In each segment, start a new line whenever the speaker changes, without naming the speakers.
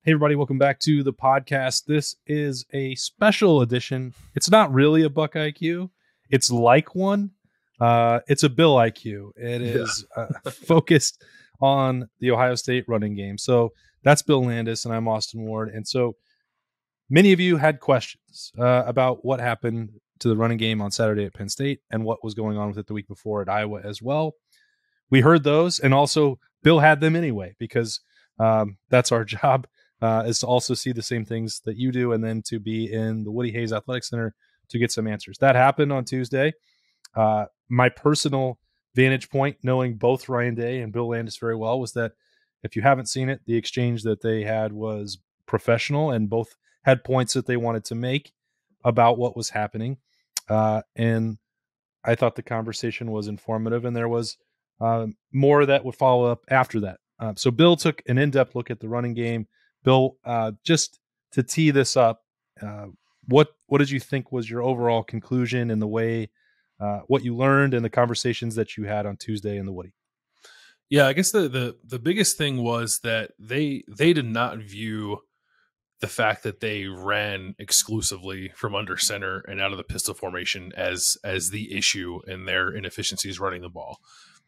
Hey, everybody, welcome back to the podcast. This is a special edition. It's not really a Buck IQ. It's like one. It's a Bill IQ. It is focused on the Ohio State running game. So that's Bill Landis, and I'm Austin Ward. And so many of you had questions about what happened to the running game on Saturday at Penn State and what was going on with it the week before at Iowa as well. We heard those, and also Bill had them anyway, because that's our job. Is to also see the same things that you do, and then to be in the Woody Hayes Athletic Center to get some answers. That happened on Tuesday. My personal vantage point, knowing both Ryan Day and Bill Landis very well, was that if you haven't seen it, the exchange that they had was professional, and both had points that they wanted to make about what was happening. And I thought the conversation was informative, and there was more that would follow up after that. So Bill took an in-depth look at the running game. Bill, just to tee this up, what did you think was your overall conclusion in the way, what you learned and the conversations that you had on Tuesday in the Woody?
Yeah, I guess the biggest thing was that they did not view the fact that they ran exclusively from under center and out of the pistol formation as the issue in their inefficiencies running the ball.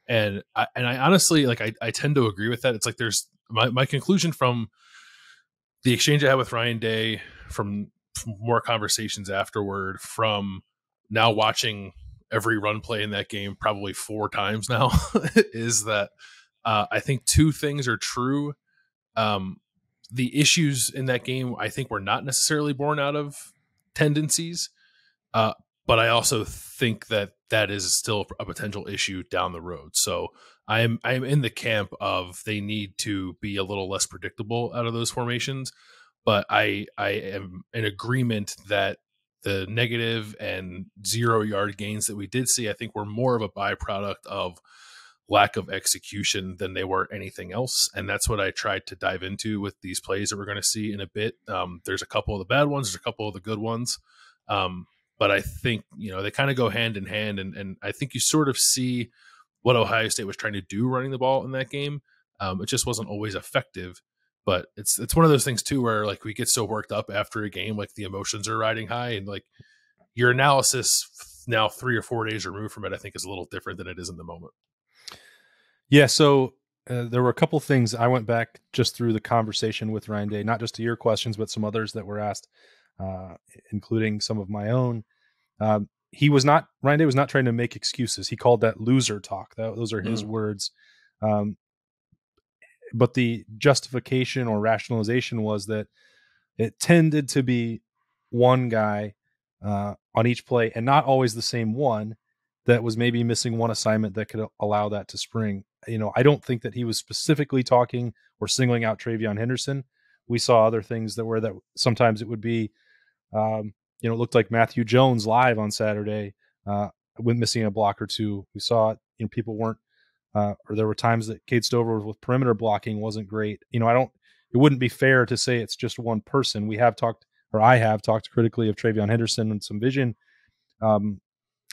And I honestly, I tend to agree with that. It's like there's my conclusion from the exchange I had with Ryan Day, from more conversations afterward, from now watching every run play in that game probably 4 times now, is that I think 2 things are true. The issues in that game, I think, were not necessarily born out of tendencies, but I also think that is still a potential issue down the road. So I'm in the camp of they need to be a little less predictable out of those formations, but I am in agreement that the negative and 0-yard gains that we did see, I think, were more of a byproduct of lack of execution than they were anything else. And that's what I tried to dive into with these plays that we're going to see in a bit. There's a couple of the bad ones, there's a couple of the good ones. But I think, they kind of go hand in hand. And I think you sort of see what Ohio State was trying to do running the ball in that game. It just wasn't always effective. But it's one of those things, too, where we get so worked up after a game, the emotions are riding high. And your analysis now 3 or 4 days removed from it, I think, is a little different than it is in the moment.
Yeah, so there were a couple things. I went back just through the conversation with Ryan Day, not just to your questions, but some others that were asked, including some of my own. Ryan Day was not trying to make excuses. He called that loser talk. Those are his words. But the justification or rationalization was that it tended to be one guy on each play, and not always the same one, that was maybe missing one assignment that could allow that to spring. I don't think that he was specifically talking or singling out TreVeyon Henderson. We saw other things that sometimes it would be, it looked like Matthew Jones live on Saturday with missing a block or two. We saw, people weren't, or there were times that Cade Stover with perimeter blocking wasn't great. It wouldn't be fair to say it's just one person. I have talked critically of TreVeyon Henderson and some vision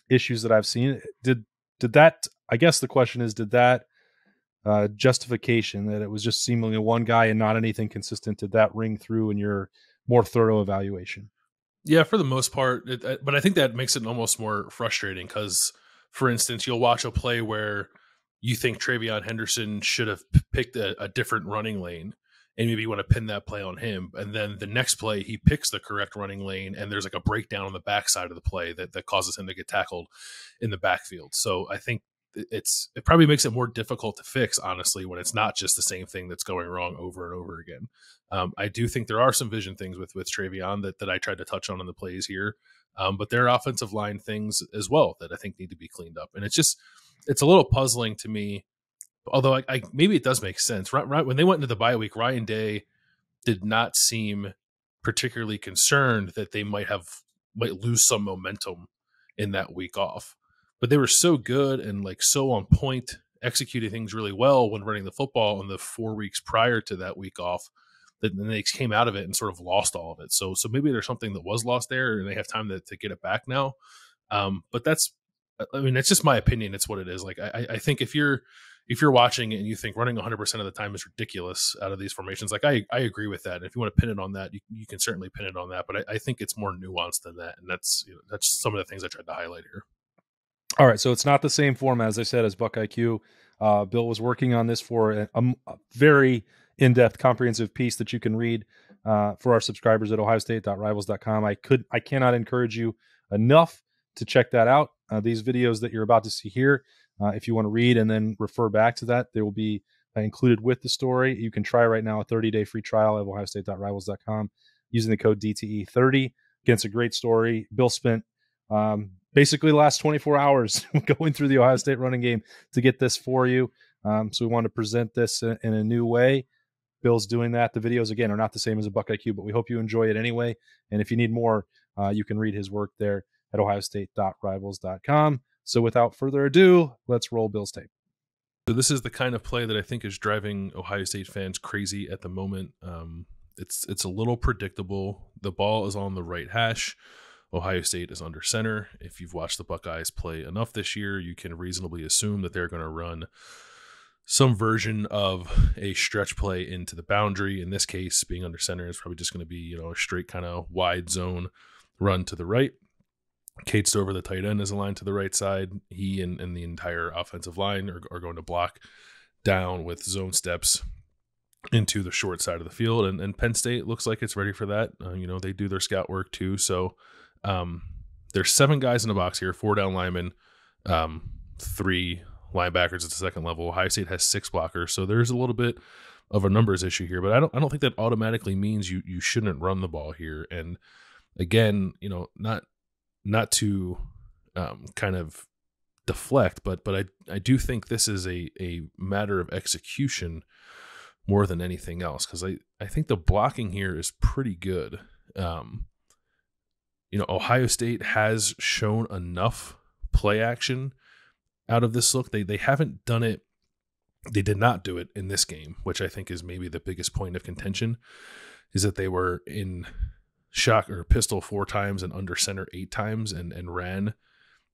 issues that I've seen. Did that, I guess the question is, did that justification that it was just seemingly one guy and not anything consistent, did that ring through in your more thorough evaluation?
Yeah, for the most part, but I think that makes it almost more frustrating because, for instance, you'll watch a play where you think TreVeyon Henderson should have picked a different running lane, and maybe you want to pin that play on him. And then the next play, he picks the correct running lane, and there's a breakdown on the backside of the play that causes him to get tackled in the backfield. So I think it probably makes it more difficult to fix, honestly, when it's not just the same thing that's going wrong over and over again. I do think there are some vision things with TreVeyon that I tried to touch on in the plays here. But there are offensive line things as well that I think need to be cleaned up. And it's a little puzzling to me, although I maybe it does make sense. Right when they went into the bye week, Ryan Day did not seem particularly concerned that they might lose some momentum in that week off. But they were so good and so on point, executing things really well when running the football in the 4 weeks prior to that week off, that then they came out of it and sort of lost all of it. So maybe there's something that was lost there, and they have time to get it back now. But that's just my opinion. It's what it is. I think if you're if you're watching it and you think running 100% of the time is ridiculous out of these formations, like I agree with that. And if you want to pin it on that, you can certainly pin it on that. But I think it's more nuanced than that. And that's some of the things I tried to highlight here.
All right. So it's not the same format, as I said, as Buckeye Q. Bill was working on this for a very in-depth, comprehensive piece that you can read for our subscribers at ohiostate.rivals.com. I cannot encourage you enough to check that out. These videos that you're about to see here, if you want to read and then refer back to that, they will be included with the story. You can try right now a 30-day free trial at ohiostate.rivals.com using the code DTE30. Again, it's a great story. Bill spent basically the last 24 hours going through the Ohio State running game to get this for you. So we want to present this in a new way. Bill's doing that. The videos, again, are not the same as a Buckeye Q, but we hope you enjoy it anyway. And if you need more, you can read his work there at ohiostate.rivals.com. So without further ado, let's roll Bill's tape.
So this is the kind of play that I think is driving Ohio State fans crazy at the moment. It's a little predictable. The ball is on the right hash. Ohio State is under center. If you've watched the Buckeyes play enough this year, you can reasonably assume that they're going to run some version of a stretch play into the boundary. In this case, being under center is probably just going to be, a straight kind of wide zone run to the right. Cade Stover, the tight end, is aligned to the right side. He and the entire offensive line are going to block down with zone steps into the short side of the field. And Penn State looks like it's ready for that. They do their scout work too. So there's 7 guys in the box here, 4 down linemen, 3 linebackers at the second level. Ohio State has 6 blockers. So there's a little bit of a numbers issue here, but I don't think that automatically means you shouldn't run the ball here. And again, not to kind of deflect, but I do think this is a matter of execution more than anything else, because I think the blocking here is pretty good. Ohio State has shown enough play action out of this look. They haven't done it. They did not do it in this game, which I think is maybe the biggest point of contention, is that they were in shock or pistol 4 times and under center 8 times and ran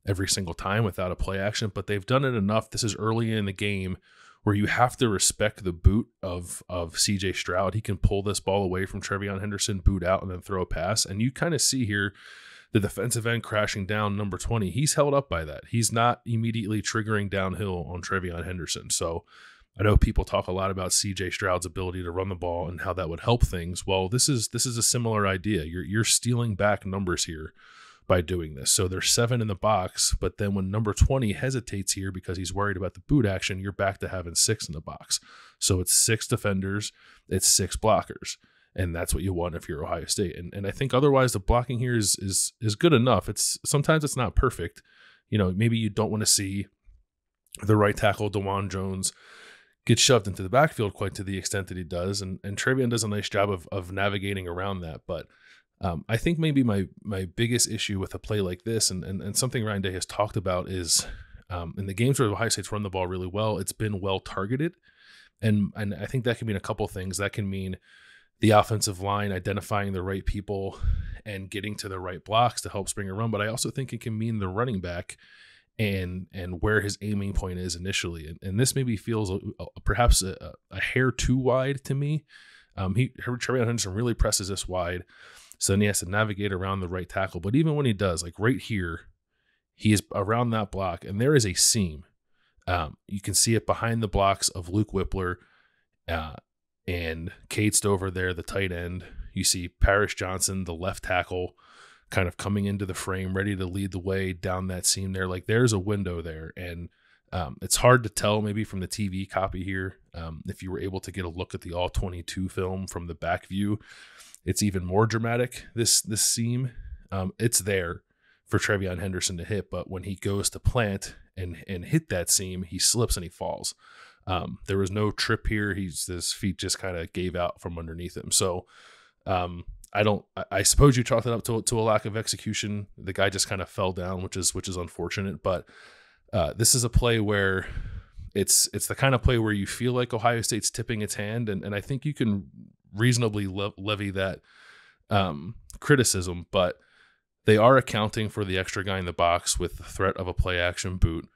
every single time without a play action. But they've done it enough. This is early in the game where you have to respect the boot of CJ Stroud. He can pull this ball away from Trevion Henderson, boot out, and then throw a pass. And you kind of see here the defensive end crashing down, number 20. He's held up by that. He's not immediately triggering downhill on Trevion Henderson. So I know people talk a lot about CJ Stroud's ability to run the ball and how that would help things. Well, this is a similar idea. You're stealing back numbers here by doing this. So there's 7 in the box, but then when number 20 hesitates here because he's worried about the boot action, you're back to having 6 in the box. So it's 6 defenders, it's 6 blockers, and that's what you want if you're Ohio State. And I think otherwise the blocking here is good enough. Sometimes it's not perfect. Maybe you don't want to see the right tackle DeJuan Jones get shoved into the backfield quite to the extent that he does, and Trevion does a nice job of navigating around that. But I think maybe my biggest issue with a play like this, and something Ryan Day has talked about, is in the games where Ohio State's run the ball really well, it's been well targeted, and I think that can mean a couple things. That can mean the offensive line identifying the right people and getting to the right blocks to help spring a run, but I also think it can mean the running back and where his aiming point is initially. And this maybe feels perhaps a hair too wide to me. Trevion Henderson really presses this wide, so then he has to navigate around the right tackle. But even when he does, like right here, he is around that block, and there is a seam. You can see it behind the blocks of Luke Whippler and Cade Stover there, the tight end. You see Parrish Johnson, the left tackle, kind of coming into the frame, ready to lead the way down that seam there. Like there's a window there, and it's hard to tell maybe from the TV copy here. If you were able to get a look at the All-22 film from the back view, it's even more dramatic, this seam. It's there for Trevion Henderson to hit, but when he goes to plant and hit that seam, he slips and he falls. There was no trip here. His feet just kind of gave out from underneath him. So I suppose you chalked it up to a lack of execution. The guy just kind of fell down, which is unfortunate. But this is a play where it's the kind of play where you feel like Ohio State's tipping its hand, and I think you can reasonably levy that criticism. But they are accounting for the extra guy in the box with the threat of a play action boot.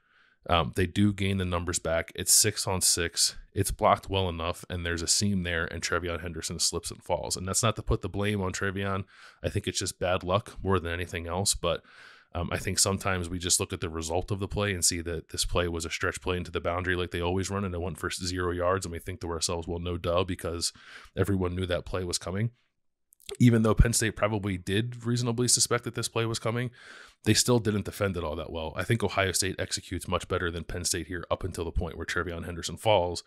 They do gain the numbers back. It's 6-on-6. It's blocked well enough, and there's a seam there, and Trevion Henderson slips and falls. And that's not to put the blame on Trevion. I think it's just bad luck more than anything else. But I think sometimes we just look at the result of the play and see that this play was a stretch play into the boundary like they always run, and it went for 0 yards, and we think to ourselves, well, no duh, because everyone knew that play was coming. Even though Penn State probably did reasonably suspect that this play was coming, they still didn't defend it all that well. I think Ohio State executes much better than Penn State here up until the point where Trevion Henderson falls,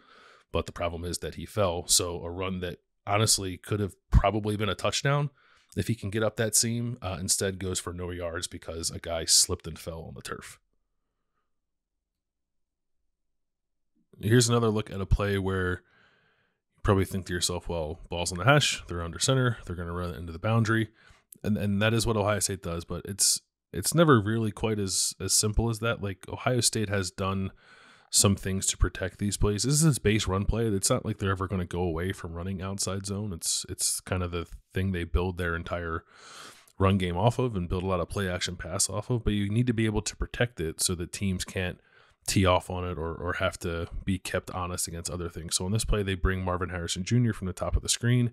but the problem is that he fell. So a run that honestly could have probably been a touchdown if he can get up that seam, instead goes for no yards because a guy slipped and fell on the turf. Here's another look at a play where you probably think to yourself, well, ball's on the hash, they're under center, they're going to run it into the boundary. And that is what Ohio State does, but it's never really quite as simple as that. Like, Ohio State has done some things to protect these plays. This is his base run play. It's not like they're ever going to go away from running outside zone. It's kind of the thing they build their entire run game off of and build a lot of play action pass off of, but you need to be able to protect it so that teams can't tee off on it or have to be kept honest against other things. So in this play, they bring Marvin Harrison Jr. from the top of the screen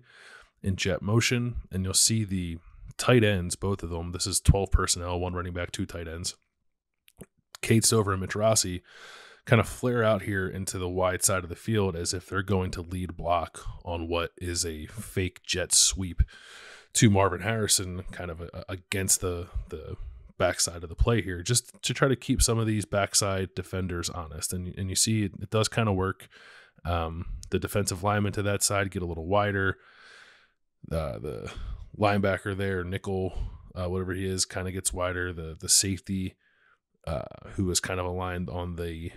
in jet motion, and you'll see the tight ends, both of them. This is 12 personnel, 1 running back, 2 tight ends. Kate Stover and Mitch Rossi kind of flare out here into the wide side of the field as if they're going to lead block on what is a fake jet sweep to Marvin Harrison, kind of against the backside of the play here, just to try to keep some of these backside defenders honest. And you see it does kind of work. The defensive linemen to that side get a little wider. The linebacker there, nickel, whatever he is, kind of gets wider. The safety, who is kind of aligned on the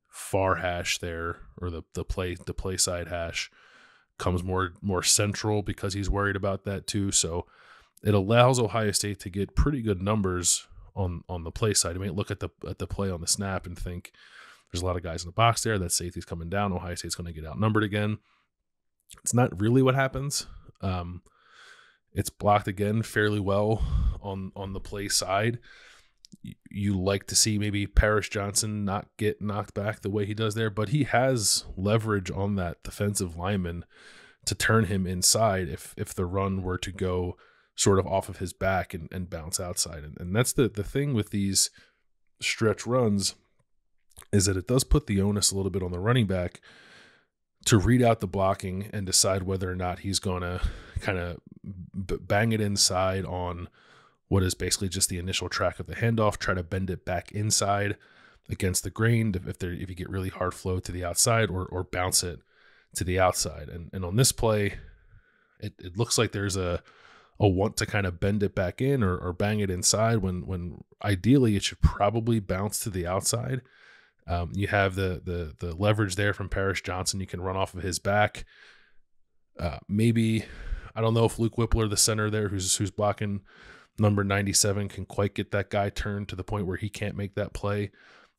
far hash there, or the play side hash, comes more central because he's worried about that too. So it allows Ohio State to get pretty good numbers on the play side. You might look at the play on the snap and think there's a lot of guys in the box there. That safety's coming down. Ohio State's going to get outnumbered again. It's not really what happens. It's blocked again fairly well on the play side. You like to see maybe Paris Johnson not get knocked back the way he does there, but he has leverage on that defensive lineman to turn him inside if the run were to go sort of off of his back and bounce outside. And that's the thing with these stretch runs, is that it does put the onus a little bit on the running back to read out the blocking and decide whether or not he's going to kind of bang it inside on what is basically just the initial track of the handoff, try to bend it back inside against the grain if you get really hard flow to the outside, or bounce it to the outside. And on this play, it looks like there's a want to kind of bend it back in or bang it inside when ideally it should probably bounce to the outside. You have the leverage there from Paris Johnson. You can run off of his back. Maybe, I don't know if Luke Whippler, the center there, who's blocking number 97, can quite get that guy turned to the point where he can't make that play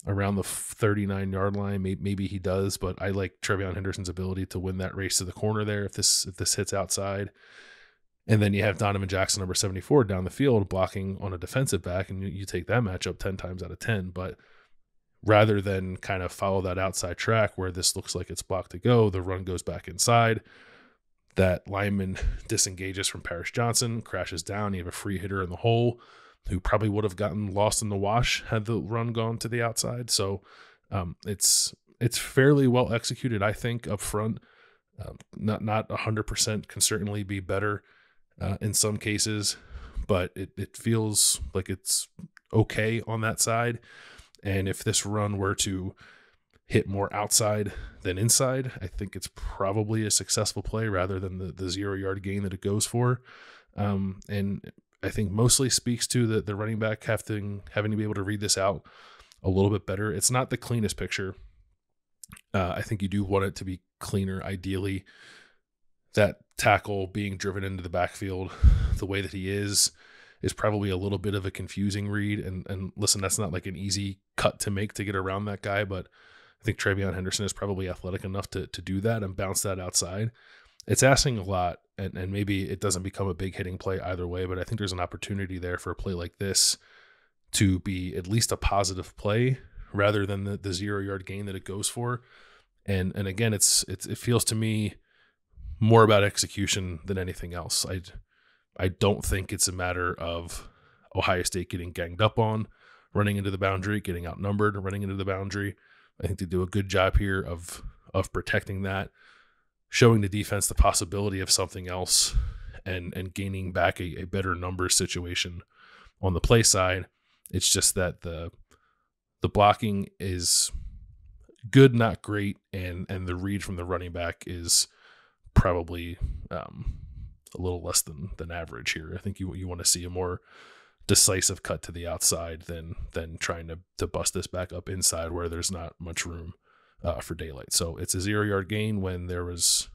around the 39-yard line. Maybe he does, but I like Trevion Henderson's ability to win that race to the corner there if this hits outside. And then you have Donovan Jackson, number 74, down the field blocking on a defensive back, and you take that matchup 10 times out of 10. But rather than kind of follow that outside track where this looks like it's blocked to go, the run goes back inside. That lineman disengages from Paris Johnson, crashes down. You have a free hitter in the hole who probably would have gotten lost in the wash had the run gone to the outside. So it's fairly well executed, I think, up front. Not 100%, can certainly be better in some cases, but it feels like it's okay on that side. And if this run were to hit more outside than inside, I think it's probably a successful play rather than the 0-yard gain that it goes for. And I think mostly speaks to the running back having to be able to read this out a little bit better. It's not the cleanest picture. I think you do want it to be cleaner. Ideally, that tackle being driven into the backfield the way that he is probably a little bit of a confusing read. And listen, that's not like an easy cut to make to get around that guy, but I think Trevion Henderson is probably athletic enough to do that and bounce that outside. It's asking a lot, and maybe it doesn't become a big hitting play either way, but I think there's an opportunity there for a play like this to be at least a positive play rather than the 0 yard gain that it goes for. And again, it feels to me more about execution than anything else. I don't think it's a matter of Ohio State getting ganged up on, running into the boundary, getting outnumbered, running into the boundary. I think they do a good job here of protecting that, showing the defense the possibility of something else, and gaining back a better numbers situation on the play side. It's just that the blocking is good, not great, and the read from the running back is probably a little less than average here. I think you want to see a more decisive cut to the outside than trying to bust this back up inside where there's not much room for daylight. So it's a 0 yard gain when there was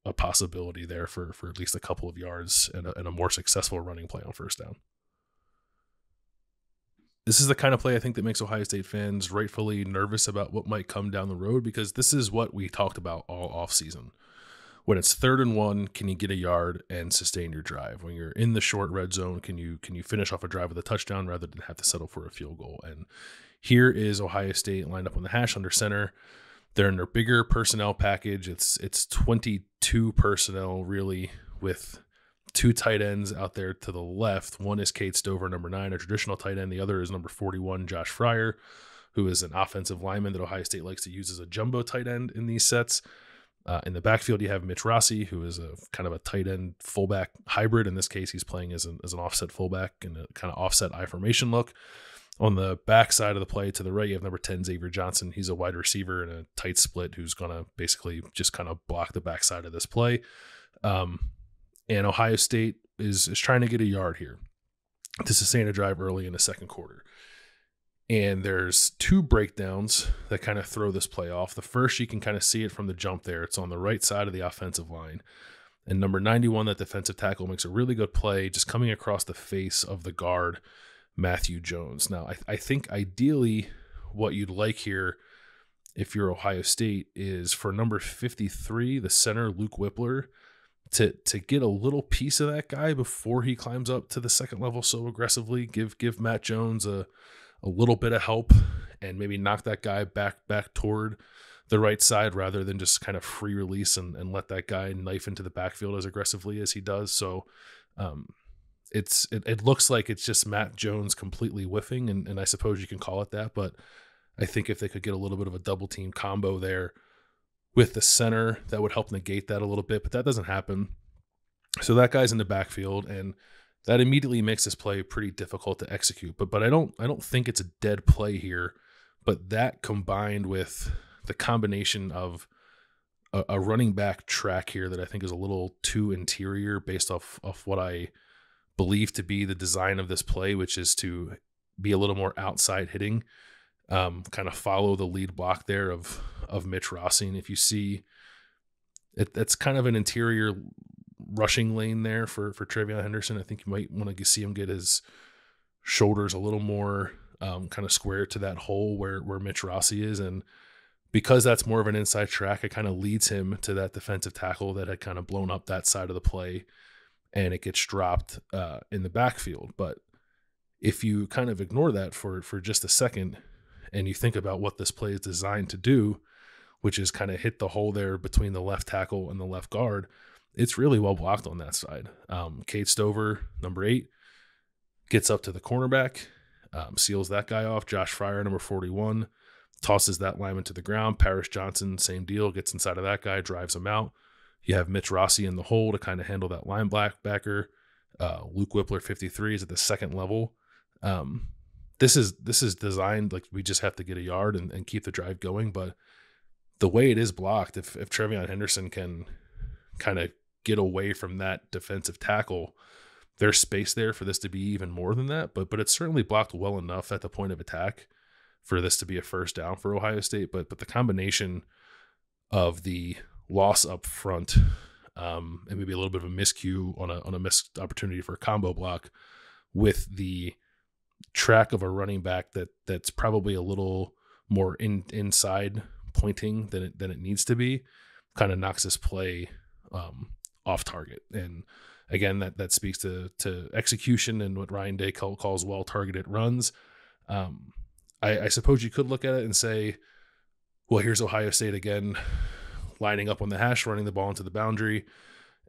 a possibility there for at least a couple of yards and a more successful running play on first down. This is the kind of play I think that makes Ohio State fans rightfully nervous about what might come down the road, because this is what we talked about all offseason. When it's 3rd and 1, can you get a yard and sustain your drive? When you're in the short red zone, can you finish off a drive with a touchdown rather than have to settle for a field goal? And here is Ohio State lined up on the hash under center. They're in their bigger personnel package. It's 22 personnel really, with 2 tight ends out there to the left. One is Cade Stover, number 9, a traditional tight end. The other is number 41, Josh Fryer, who is an offensive lineman that Ohio State likes to use as a jumbo tight end in these sets. In the backsfield, you have Mitch Rossi, who is a kind of a tight end fullback hybrid. In this case, he's playing as an offset fullback in a kind of offset I formation look. On the back side of the play to the right, you have number 10, Xavier Johnson. He's a wide receiver in a tight split who's going to basically just kind of block the backside of this play. And Ohio State is trying to get a yard here to sustain a drive early in the second quarter. And there's 2 breakdowns that kind of throw this play off. The first, you can kind of see it from the jump there. It's on the right side of the offensive line. And number 91, that defensive tackle, makes a really good play just coming across the face of the guard, Matthew Jones. Now, I think ideally what you'd like here, if you're Ohio State, is for number 53, the center, Luke Whippler, to get a little piece of that guy before he climbs up to the second level so aggressively. Give Matt Jones a little bit of help and maybe knock that guy back toward the right side rather than just kind of free release and let that guy knife into the backfield as aggressively as he does. So it looks like it's just Matt Jones completely whiffing, and I suppose you can call it that, but I think if they could get a little bit of a double team combo there with the center, that would help negate that a little bit, but that doesn't happen. So that guy's in the backfield, and that immediately makes this play pretty difficult to execute. But I don't think it's a dead play here. But that combined with the combination of a running back track here that I think is a little too interior based off what I believe to be the design of this play, which is to be a little more outside hitting, kind of follow the lead block there of Mitch Rossi. And if you see it, that's kind of an interior rushing lane there for Trevion Henderson. I think you might want to see him get his shoulders a little more kind of square to that hole where Mitch Rossi is. And because that's more of an inside track, it kind of leads him to that defensive tackle that had kind of blown up that side of the play, and it gets dropped in the backfield. But if you kind of ignore that for just a second and you think about what this play is designed to do, which is kind of hit the hole there between the left tackle and the left guard, it's really well blocked on that side. Cade Stover, number 8, gets up to the cornerback, seals that guy off. Josh Fryer, number 41, tosses that lineman to the ground. Paris Johnson, same deal, gets inside of that guy, drives him out. You have Mitch Rossi in the hole to kind of handle that linebacker. Luke Whippler, 53, is at the second level. This is designed like we just have to get a yard and keep the drive going. But the way it is blocked, if Trevion Henderson can kind of get away from that defensive tackle, there's space there for this to be even more than that. But it's certainly blocked well enough at the point of attack for this to be a first down for Ohio State. But the combination of the loss up front and maybe a little bit of a miscue on a missed opportunity for a combo block with the track of a running back that's probably a little more inside pointing than it needs to be, kind of knocks this play off target. And again, that speaks to execution and what Ryan Day calls well targeted runs. I suppose you could look at it and say, well, here's Ohio State again, lining up on the hash, running the ball into the boundary,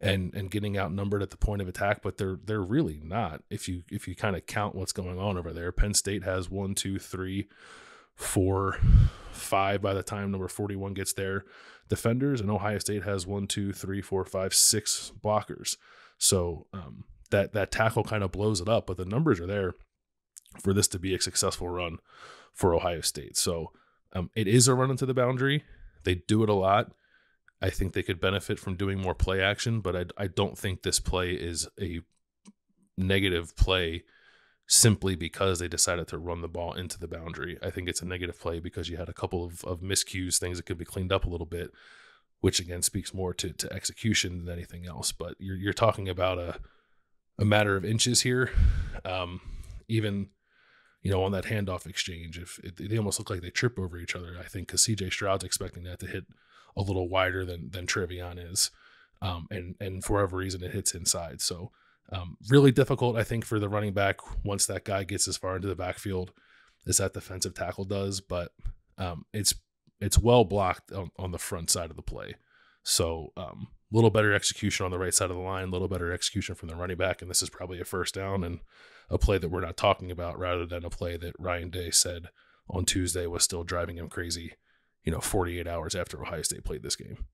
and getting outnumbered at the point of attack, but they're really not. If you kind of count what's going on over there, Penn State has 1, 2, 3, 4, 5 by the time number 41 gets there defenders, and Ohio State has 1, 2, 3, 4, 5, 6 blockers. So that tackle kind of blows it up, but the numbers are there for this to be a successful run for Ohio State. So it is a run into the boundary. They do it a lot. I think they could benefit from doing more play action, but I don't think this play is a negative play simply because they decided to run the ball into the boundary. I think it's a negative play because you had a couple of miscues, things that could be cleaned up a little bit, which again speaks more to execution than anything else. But you're talking about a matter of inches here. Even, on that handoff exchange, if they almost look like they trip over each other, I think, because CJ Stroud's expecting that to hit a little wider than Trevion is. And for whatever reason, it hits inside. So really difficult, I think, for the running back once that guy gets as far into the backfield as that defensive tackle does. But it's well blocked on the front side of the play. So a little better execution on the right side of the line, a little better execution from the running back. And this is probably a first down and a play that we're not talking about, rather than a play that Ryan Day said on Tuesday was still driving him crazy, 48 hours after Ohio State played this game.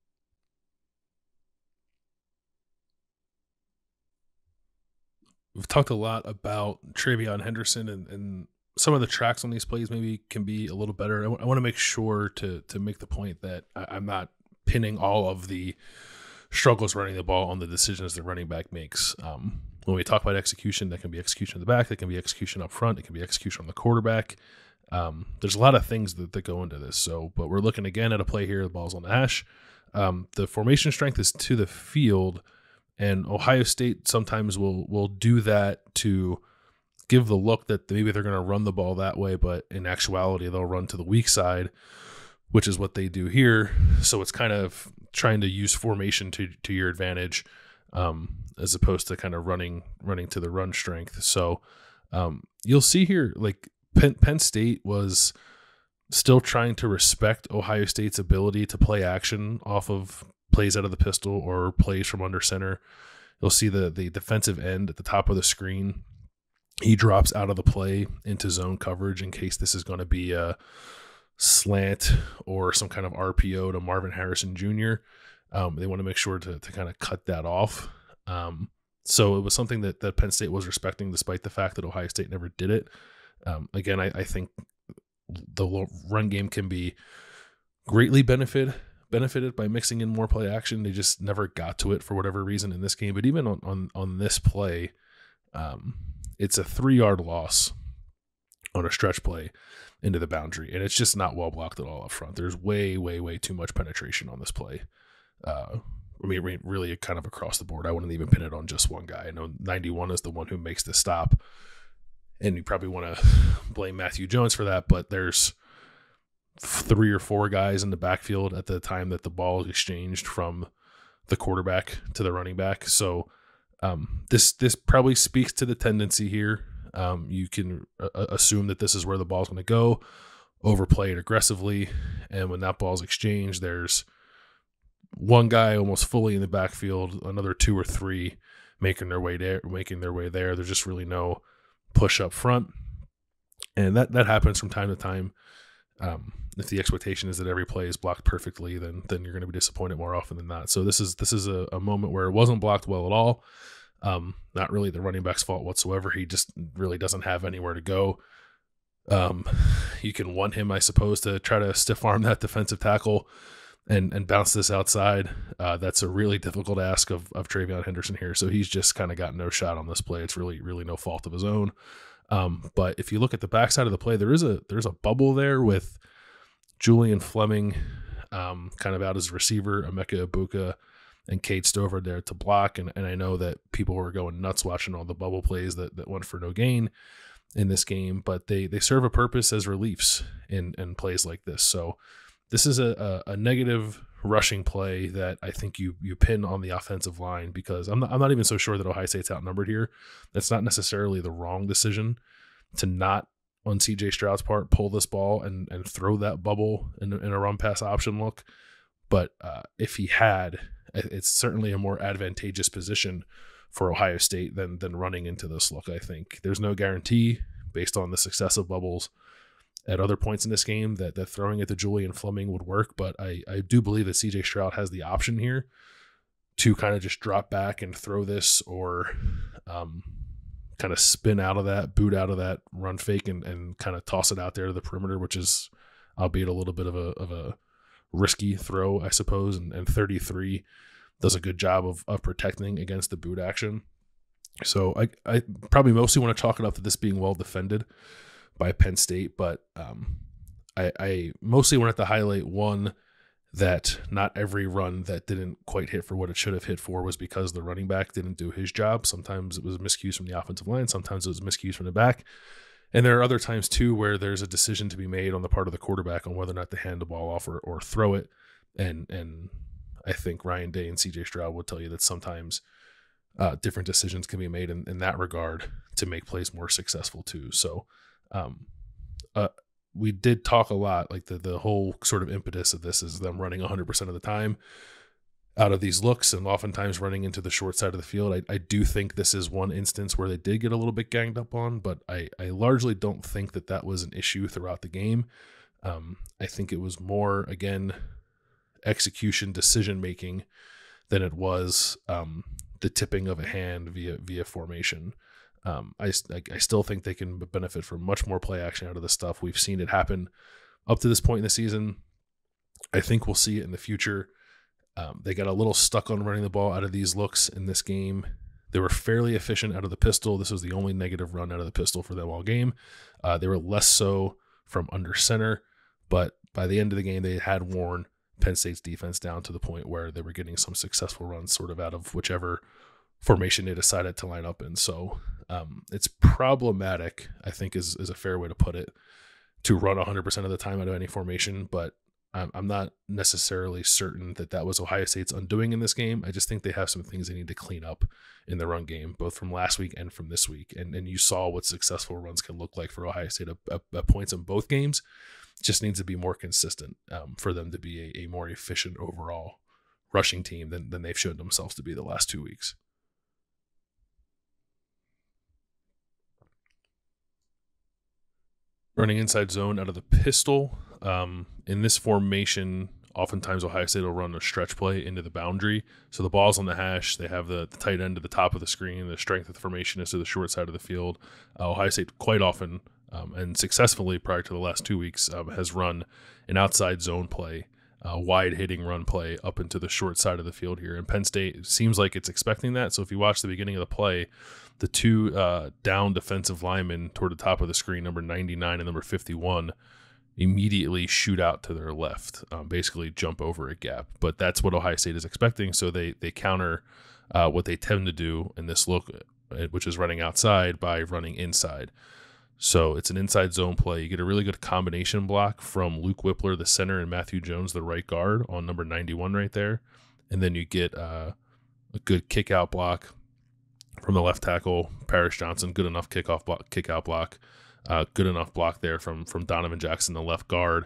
We've talked a lot about Trevion Henderson, and some of the tracks on these plays maybe can be a little better. I want to make sure to make the point that I'm not pinning all of the struggles running the ball on the decisions the running back makes. When we talk about execution, that can be execution in the back, that can be execution up front, it can be execution on the quarterback. There's a lot of things that go into this. But we're looking again at a play here. The ball's on the hash. The formation strength is to the field, and Ohio State sometimes will do that to give the look that maybe they're going to run the ball that way, but in actuality, they'll run to the weak side, which is what they do here. So it's kind of trying to use formation to your advantage, as opposed to kind of running to the run strength. So you'll see here, like Penn State was still trying to respect Ohio State's ability to play action off of plays out of the pistol or plays from under center. You'll see the defensive end at the top of the screen. He drops out of the play into zone coverage in case this is going to be a slant or some kind of RPO to Marvin Harrison Jr. They want to make sure to kind of cut that off. So it was something that Penn State was respecting, despite the fact that Ohio State never did it. Again, I think the run game can be greatly benefited by mixing in more play action. They just never got to it for whatever reason in this game. But even on this play, it's a 3-yard loss on a stretch play into the boundary, and it's just not well blocked at all up front. There's way, way, way too much penetration on this play. Really kind of across the board. I wouldn't even pin it on just one guy. I know 91 is the one who makes the stop, and you probably want to blame Matthew Jones for that, but there's 3 or 4 guys in the backfield at the time that the ball is exchanged from the quarterback to the running back. So this probably speaks to the tendency here. You can assume that this is where the ball's going to go, overplay it aggressively, and when that ball's exchanged, there's one guy almost fully in the backfield, another 2 or 3 making their way there. There's just really no push up front, and that happens from time to time. If the expectation is that every play is blocked perfectly, then you're going to be disappointed more often than not. So this is a moment where it wasn't blocked well at all. Not really the running back's fault whatsoever. He just really doesn't have anywhere to go. You can want him, I suppose, to try to stiff arm that defensive tackle and bounce this outside. That's a really difficult ask of Trevion Henderson here. So he's just kind of got no shot on this play. It's really, really no fault of his own. But if you look at the backside of the play, there's a bubble there with Julian Fleming kind of out as receiver, Emeka Ibuka and Cade Stover there to block. And I know that people were going nuts watching all the bubble plays that went for no gain in this game, but they serve a purpose as reliefs in plays like this. So this is a negative rushing play that I think you pin on the offensive line, because I'm not even so sure that Ohio State's outnumbered here. That's not necessarily the wrong decision to not on CJ Stroud's part, pull this ball and throw that bubble in a run pass option look. But if he had, it's certainly a more advantageous position for Ohio State than running into this look. I think there's no guarantee based on the success of bubbles at other points in this game that throwing it to Julian Fleming would work. But I do believe that CJ Stroud has the option here to kind of just drop back and throw this, or kind of spin out of that, boot out of that run fake and kind of toss it out there to the perimeter, which is albeit a little bit of a risky throw, I suppose. And 33 does a good job of protecting against the boot action. So I probably mostly want to chalk it up to this being well defended by Penn State, but I mostly wanted to highlight one, that not every run that didn't quite hit for what it should have hit for was because the running back didn't do his job. Sometimes it was miscues from the offensive line. Sometimes it was miscues from the back. And there are other times too where there's a decision to be made on the part of the quarterback on whether or not to hand the ball off or throw it. And I think Ryan Day and CJ Stroud would tell you that sometimes different decisions can be made in that regard to make plays more successful too. So we did talk a lot, like the whole sort of impetus of this is them running 100% of the time out of these looks and oftentimes running into the short side of the field. I do think this is one instance where they did get a little bit ganged up on, but I largely don't think that was an issue throughout the game. I think it was more, again, execution, decision-making than it was the tipping of a hand via formation. I still think they can benefit from much more play action out of this stuff. We've seen it happen up to this point in the season. I think we'll see it in the future. They got a little stuck on running the ball out of these looks in this game. They were fairly efficient out of the pistol. This was the only negative run out of the pistol for them all game. They were less so from under center, but by the end of the game, they had worn Penn State's defense down to the point where they were getting some successful runs sort of out of whichever formation they decided to line up in. So it's problematic, I think is a fair way to put it, to run 100% of the time out of any formation, but I'm not necessarily certain that was Ohio State's undoing in this game. I just think they have some things they need to clean up in the run game, both from last week and from this week. And you saw what successful runs can look like for Ohio State at points in both games. It just needs to be more consistent for them to be a more efficient overall rushing team than they've shown themselves to be the last 2 weeks. Running inside zone out of the pistol. In this formation, oftentimes Ohio State will run a stretch play into the boundary. So the ball's on the hash. They have the tight end to the top of the screen. The strength of the formation is to the short side of the field. Ohio State quite often and successfully prior to the last 2 weeks has run an outside zone play, wide hitting run play up into the short side of the field here. And Penn State seems like it's expecting that. So if you watch the beginning of the play, the two down defensive linemen toward the top of the screen, number 99 and number 51, immediately shoot out to their left, basically jump over a gap. But that's what Ohio State is expecting. So they counter what they tend to do in this look, which is running outside, by running inside. So it's an inside zone play. You get a really good combination block from Luke Whippler, the center, and Matthew Jones, the right guard, on number 91 right there. And then you get a good kick out block from the left tackle, Paris Johnson, good enough kick out block. Good enough block there from Donovan Jackson, the left guard,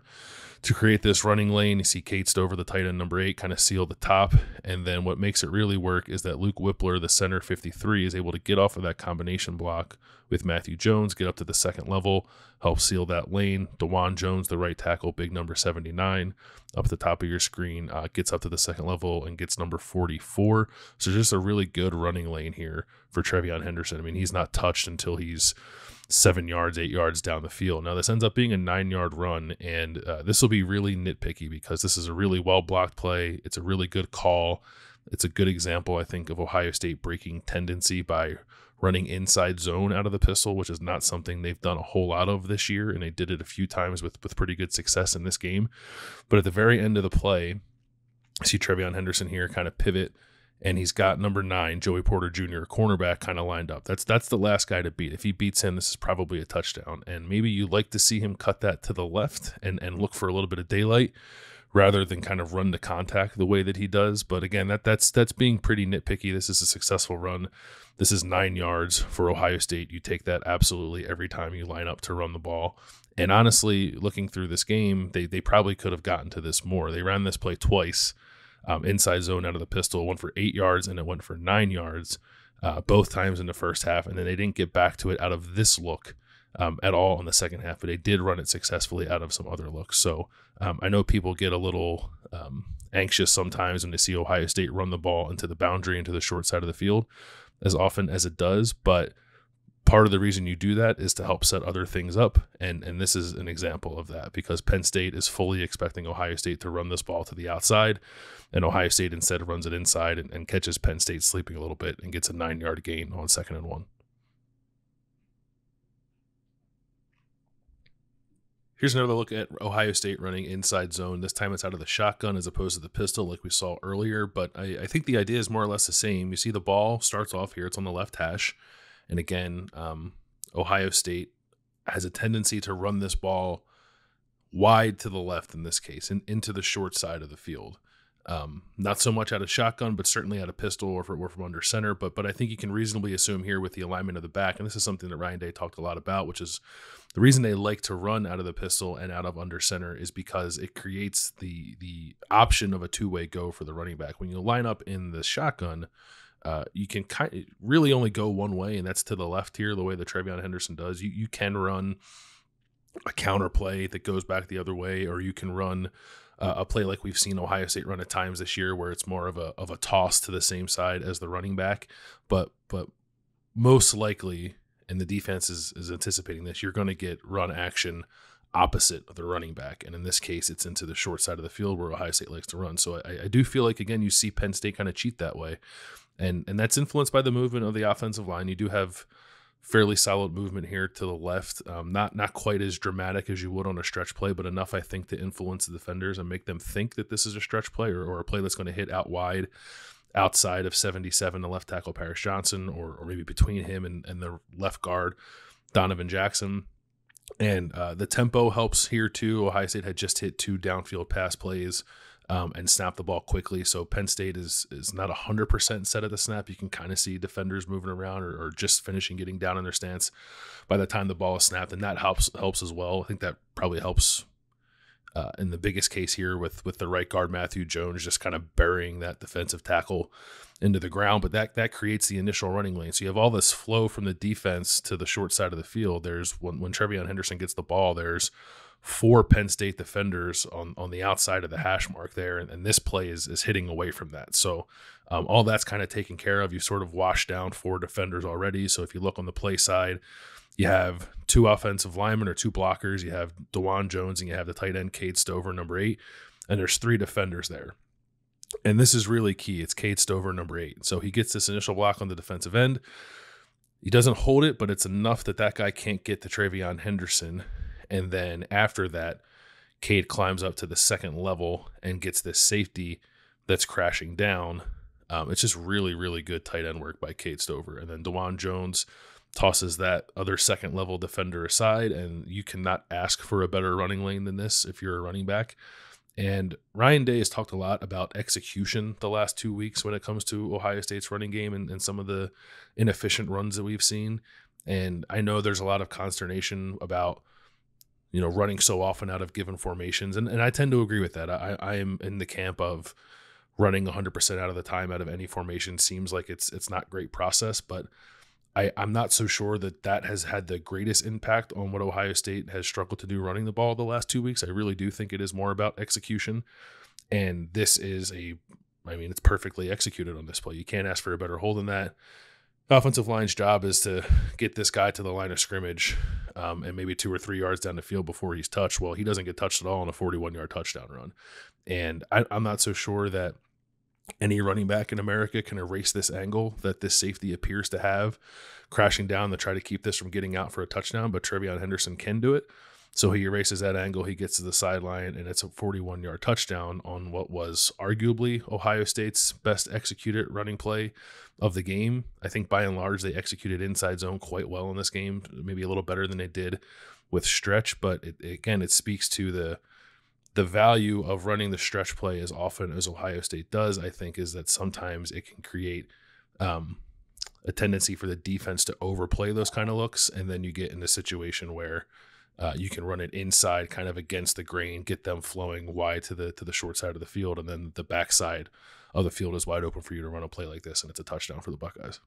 to create this running lane. You see Kate Stover, the tight end, number 8, kind of seal the top. And then what makes it really work is that Luke Whippler, the center, 53, is able to get off of that combination block with Matthew Jones, get up to the second level, help seal that lane. DeJuan Jones, the right tackle, big number 79, up at the top of your screen, gets up to the second level and gets number 44. So just a really good running lane here for Trevion Henderson. I mean, he's not touched until he's 7 yards, 8 yards down the field. Now, this ends up being a 9-yard run, and this will be really nitpicky because this is a really well-blocked play. It's a really good call. It's a good example, I think, of Ohio State breaking tendency by running inside zone out of the pistol, which is not something they've done a whole lot of this year, and they did it a few times with pretty good success in this game. But at the very end of the play, I see Trevion Henderson here kind of pivot, and he's got number 9, Joey Porter Jr., cornerback, kind of lined up. That's the last guy to beat. If he beats him, this is probably a touchdown. And maybe you'd like to see him cut that to the left and look for a little bit of daylight rather than kind of run to contact the way that he does. But again, that's being pretty nitpicky. This is a successful run. This is 9 yards for Ohio State. You take that absolutely every time you line up to run the ball. And honestly, looking through this game, they probably could have gotten to this more. They ran this play twice, inside zone out of the pistol, one for 8 yards and it went for 9 yards, both times in the first half. And then they didn't get back to it out of this look at all in the second half, but they did run it successfully out of some other looks. So I know people get a little anxious sometimes when they see Ohio State run the ball into the boundary, into the short side of the field as often as it does. But part of the reason you do that is to help set other things up. And this is an example of that, because Penn State is fully expecting Ohio State to run this ball to the outside, and Ohio State instead runs it inside and catches Penn State sleeping a little bit and gets a 9-yard gain on 2nd and 1. Here's another look at Ohio State running inside zone. This time it's out of the shotgun as opposed to the pistol like we saw earlier, but I think the idea is more or less the same. You see the ball starts off here. It's on the left hash. And again, Ohio State has a tendency to run this ball wide to the left in this case, and into the short side of the field. Not so much out of shotgun, but certainly out of pistol or from under center. But I think you can reasonably assume here with the alignment of the back, and this is something that Ryan Day talked a lot about, which is the reason they like to run out of the pistol and out of under center is because it creates the option of a two-way go for the running back. When you line up in the shotgun, you can really only go one way, and that's to the left here, the way that TreVeyon Henderson does. You can run a counter play that goes back the other way, or you can run a play like we've seen Ohio State run at times this year, where it's more of a toss to the same side as the running back. But most likely, and the defense is anticipating this, you're going to get run action opposite of the running back. And in this case, it's into the short side of the field where Ohio State likes to run. So I do feel like, again, you see Penn State kind of cheat that way. And that's influenced by the movement of the offensive line. You do have fairly solid movement here to the left. Not quite as dramatic as you would on a stretch play, but enough, I think, to influence the defenders and make them think that this is a stretch play or a play that's going to hit out wide outside of 77, the left tackle Paris Johnson, or maybe between him and the left guard Donovan Jackson. And the tempo helps here too. Ohio State had just hit 2 downfield pass plays and snapped the ball quickly. So Penn State is not 100% set at the snap. You can kind of see defenders moving around or just finishing getting down in their stance by the time the ball is snapped, and that helps as well. I think that probably helps in the biggest case here with the right guard Matthew Jones just kind of burying that defensive tackle into the ground. But that creates the initial running lane. So you have all this flow from the defense to the short side of the field. There's when TreVeyon Henderson gets the ball, there's 4 Penn State defenders on the outside of the hash mark there, and this play is hitting away from that. So all that's kind of taken care of. You sort of washed down 4 defenders already. So if you look on the play side, you have 2 offensive linemen or 2 blockers. You have DeJuan Jones and you have the tight end Cade Stover, number 8, and there's 3 defenders there. And this is really key. It's Cade Stover, number 8. So he gets this initial block on the defensive end. He doesn't hold it, but it's enough that guy can't get to TreVeyon Henderson. And then after that, Cade climbs up to the second level and gets this safety that's crashing down. It's just really, really good tight end work by Cade Stover. And then DeJuan Jones tosses that other second level defender aside, and you cannot ask for a better running lane than this if you're a running back. And Ryan Day has talked a lot about execution the last 2 weeks when it comes to Ohio State's running game and some of the inefficient runs that we've seen. And I know there's a lot of consternation about running so often out of given formations. And I tend to agree with that. I am in the camp of running 100% out of the time out of any formation. Seems like it's not great process, but I'm not so sure that has had the greatest impact on what Ohio State has struggled to do running the ball the last 2 weeks. I really do think it is more about execution. And this is it's perfectly executed on this play. You can't ask for a better hold than that. The offensive line's job is to get this guy to the line of scrimmage and maybe 2 or 3 yards down the field before he's touched. Well, he doesn't get touched at all on a 41-yard touchdown run. And I'm not so sure that any running back in America can erase this angle that this safety appears to have, crashing down to try to keep this from getting out for a touchdown, but TreVeyon Henderson can do it. So he erases that angle, he gets to the sideline, and it's a 41-yard touchdown on what was arguably Ohio State's best executed running play of the game. I think by and large they executed inside zone quite well in this game, maybe a little better than they did with stretch, but it speaks to the value of running the stretch play as often as Ohio State does, I think, is that sometimes it can create a tendency for the defense to overplay those kind of looks, and then you get in a situation where you can run it inside, kind of against the grain, get them flowing wide to the short side of the field, and then the backside of the field is wide open for you to run a play like this, and it's a touchdown for the Buckeyes.